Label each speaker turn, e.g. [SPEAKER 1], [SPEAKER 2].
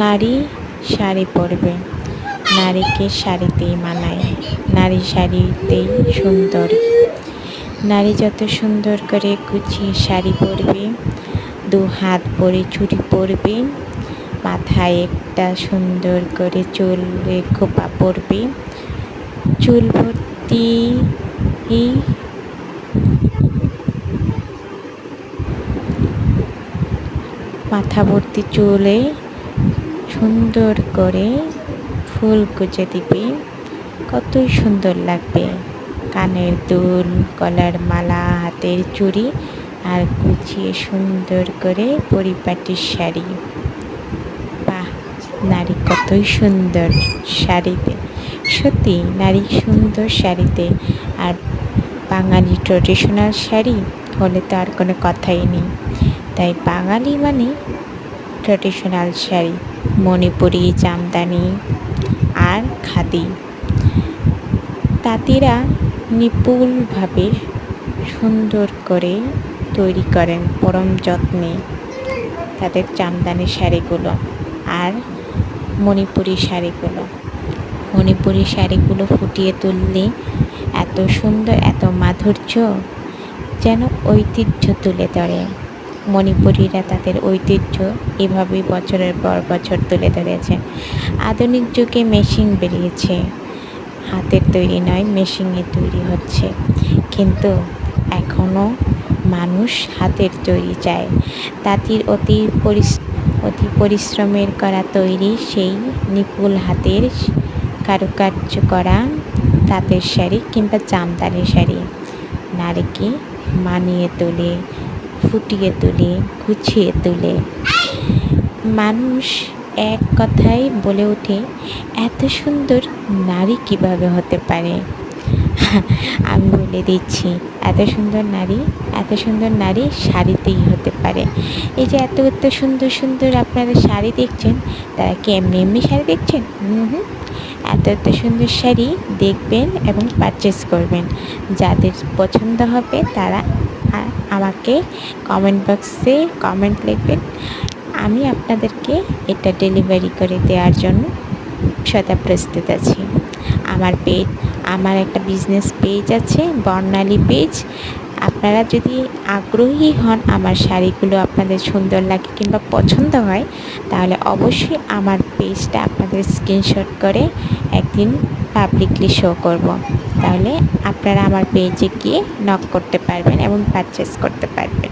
[SPEAKER 1] নারী শাড়ি পরবে, নারীকে শাড়িতেই মানায়, নারী শাড়িতেই সুন্দর। নারী যত সুন্দর করে গুছিয়ে শাড়ি পরবে, দু হাত ভরে চুড়ি পরবে, মাথায় একটা সুন্দর করে চুলের খোপা পরবে, চুল ভর্তি মাথা ভর্তি চুলে সুন্দর করে ফুল গুজে দিবে, কতই সুন্দর লাগবে। কানের দুল, গলার মালা, হাতের চুড়ি আর গুছিয়ে সুন্দর করে পরিপাটির শাড়ি। বাহ, নারী কতই সুন্দর শাড়িতে, সত্যি নারী সুন্দর শাড়িতে। আর বাঙালি ট্রেডিশনাল শাড়ি হলে তো আর কোনো কথাই নেই। তাই বাঙালি মানে ট্রেডিশনাল শাড়ি, মণিপুরি, জামদানি আর খাদি। তাঁতিরা নিপুণভাবে সুন্দর করে তৈরি করেন পরম যত্নে তাদের জামদানি শাড়িগুলো আর মণিপুরি শাড়িগুলো। মণিপুরি শাড়িগুলো ফুটিয়ে তুললে এত সুন্দর, এত মাধুর্য, যেন ঐতিহ্য তুলে ধরে। মণিপুরীরা তাদের ঐতিহ্য এভাবেই বছরের পর বছর তুলে ধরেছে। আধুনিক যুগে মেশিন বেরিয়েছে, হাতের তৈরি নয়, মেশিনে তৈরি হচ্ছে, কিন্তু এখনও মানুষ হাতের তৈরি চায়। তাঁতির অতি পরিশ্রমের করা তৈরি সেই নিপুণ হাতের কারুকার্য করা তাঁতের শাড়ি কিংবা জামদানি শাড়ি নারীকে মানিয়ে তোলে, ফুটিয়ে তোলে, গুছিয়ে তোলে। মানুষ এক কথায় বলে ওঠে, এত সুন্দর নারী কিভাবে হতে পারে। আমি বলে দিচ্ছি, এত সুন্দর নারী শাড়িতেই হতে পারে। এই যে এত এত সুন্দর সুন্দর আপনারা শাড়ি দেখছেন, তারা কি এমনি এমনি শাড়ি দেখছেন? এত এত সুন্দর শাড়ি দেখবেন এবং পারচেস করবেন। যাদের পছন্দ হবে তারা আমাকে কমেন্ট বক্সে কমেন্ট লিখবেন, আমি আপনাদেরকে এটা ডেলিভারি করে দেওয়ার জন্য সদা প্রস্তুত আছি। আমার একটা বিজনেস পেজ আছে, বর্ণালী পেজ। আপনারা যদি আগ্রহী হন, আমার শাড়িগুলো আপনাদের সুন্দর লাগে কিংবা পছন্দ হয়, তাহলে অবশ্যই আমার পেজটা আপনাদের স্ক্রিনশট করে একদিন পাবলিকলি শো করব। তাহলে আপনারা আমার পেজে গিয়ে নক করতে পারবেন এবং পারচেস করতে পারবেন।